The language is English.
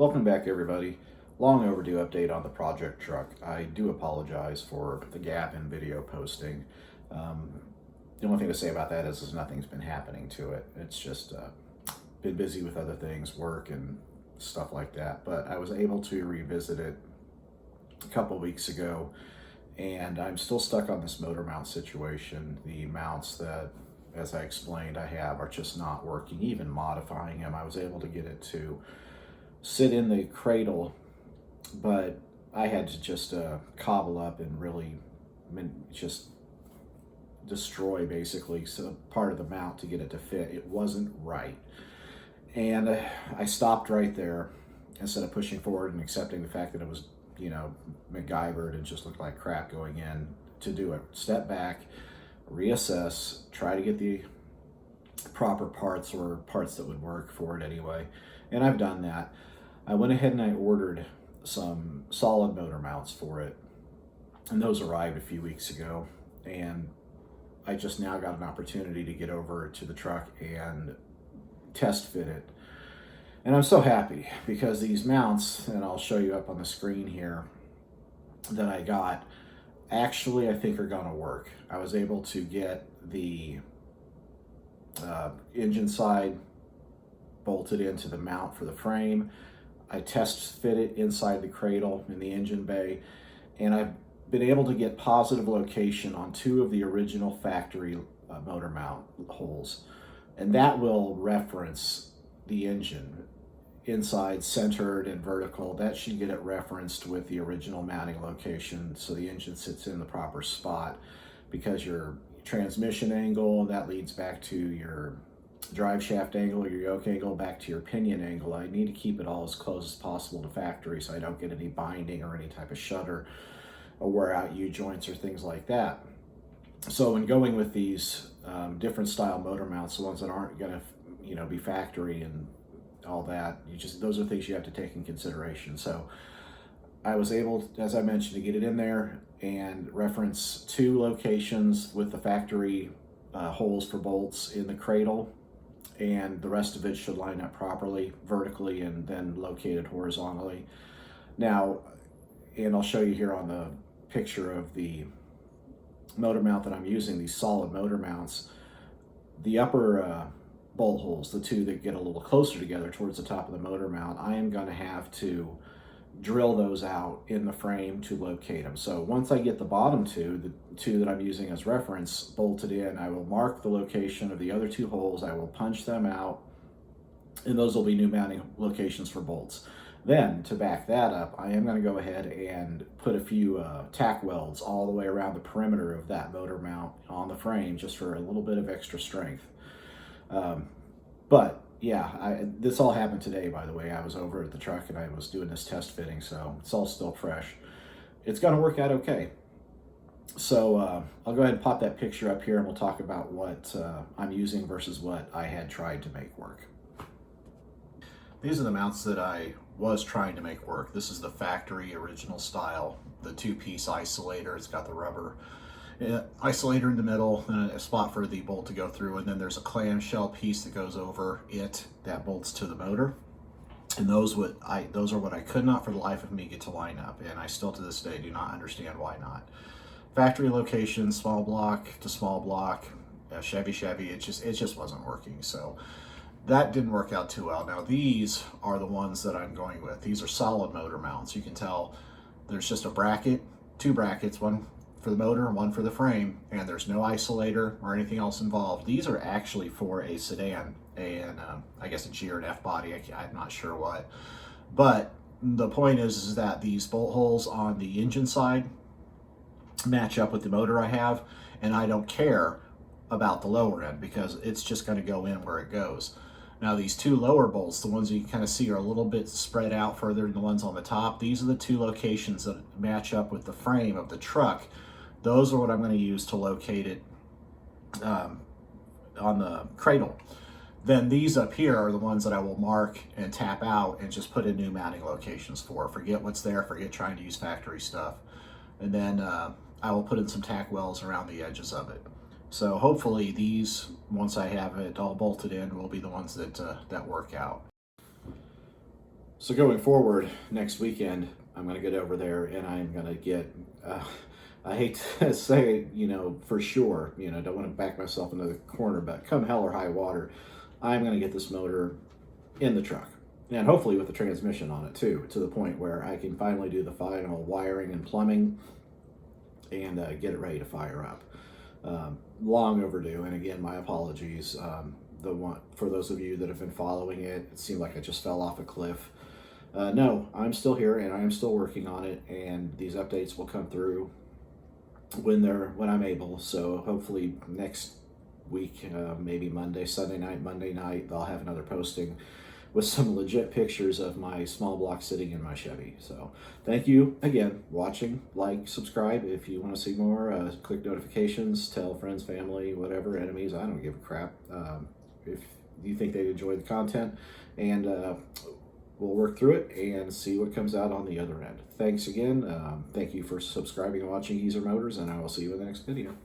Welcome back, everybody. Long overdue update on the project truck. I do apologize for the gap in video posting. Um, the only thing to say about that is nothing's been happening to it. It's just been busy with other things, work and stuff like that. But I was able to revisit it a couple weeks ago, and I'm still stuck on this motor mount situation. The mounts that, as I explained, I have are just not working. Even modifying them, I was able to get it to sit in the cradle, but I had to just cobble up and really just destroy basically so part of the mount to get it to fit. It wasn't right, and I stopped right there instead of pushing forward and accepting the fact that it was, MacGyvered and just looked like crap going in. To do it, step back, reassess, try to get the proper parts or parts that would work for it anyway, and I've done that. I went ahead and I ordered some solid motor mounts for it, and those arrived a few weeks ago, and I just now got an opportunity to get over to the truck and test fit it. And I'm so happy because these mounts, and I'll show you up on the screen here, that I got, actually I think are gonna work. I was able to get the engine side bolted into the mount for the frame. I test fit it inside the cradle in the engine bay, and I've been able to get positive location on two of the original factory motor mount holes, and that will reference the engine inside, centered and vertical. That should get it referenced with the original mounting location so the engine sits in the proper spot, because your transmission angle, that leads back to your drive shaft angle, your yoke angle, back to your pinion angle. I need to keep it all as close as possible to factory so I don't get any binding or any type of shudder or wear out U-joints or things like that. So when going with these different style motor mounts, the ones that aren't going to be factory and all that, those are things you have to take in consideration. So I was able, as I mentioned, to get it in there and reference two locations with the factory holes for bolts in the cradle, and the rest of it should line up properly vertically and then located horizontally. Now, and I'll show you here on the picture of the motor mount that I'm using, these solid motor mounts, the upper bolt holes, the two that get a little closer together towards the top of the motor mount, I am going to have to drill those out in the frame to locate them. So once I get the bottom two, the two that I'm using as reference, bolted in, I will mark the location of the other two holes, I will punch them out, and those will be new mounting locations for bolts. Then, to back that up, I am going to go ahead and put a few tack welds all the way around the perimeter of that motor mount on the frame, just for a little bit of extra strength. But yeah, this all happened today, by the way. I was over at the truck and I was doing this test fitting, so it's all still fresh. It's going to work out okay. So I'll go ahead and pop that picture up here and we'll talk about what I'm using versus what I had tried to make work. These are the mounts that I was trying to make work. This is the factory original style, the two-piece isolator. It's got the rubber isolator in the middle and a spot for the bolt to go through, and then there's a clamshell piece that goes over it that bolts to the motor. And those are what I could not for the life of me get to line up, and I still to this day do not understand why not. Factory location, small block to small block, Chevy, it just wasn't working. So that didn't work out too well. Now these are the ones that I'm going with. These are solid motor mounts. You can tell there's just a bracket, two brackets, one for the motor and one for the frame, and there's no isolator or anything else involved. These are actually for a sedan, and I guess a G or an F body, I'm not sure what. But the point is that these bolt holes on the engine side match up with the motor I have, and I don't care about the lower end because it's just going to go in where it goes. Now these two lower bolts, the ones you can kind of see are a little bit spread out further than the ones on the top. These are the two locations that match up with the frame of the truck. Those are what I'm going to use to locate it on the cradle. Then these up here are the ones that I will mark and tap out and just put in new mounting locations for. Forget what's there, forget trying to use factory stuff. And then I will put in some tack welds around the edges of it. So hopefully these, once I have it all bolted in, will be the ones that that work out. So going forward next weekend, I'm going to get over there and I'm going to get, I hate to say, for sure, don't want to back myself into the corner, but come hell or high water, I'm going to get this motor in the truck. And hopefully with the transmission on it too, to the point where I can finally do the final wiring and plumbing and get it ready to fire up. Long overdue, and again, my apologies. The one for those of you that have been following it, it seemed like I just fell off a cliff. No, I'm still here and I am still working on it, and these updates will come through when I'm able. So hopefully next week, maybe Sunday night, Monday night, I'll have another posting with some legit pictures of my small block sitting in my Chevy. So thank you again, watching, like, subscribe if you want to see more, click notifications, tell friends, family, whatever, enemies, I don't give a crap. If you think they'd enjoy the content, and we'll work through it and see what comes out on the other end. Thanks again. Thank you for subscribing and watching Geezer Motors, and I will see you in the next video.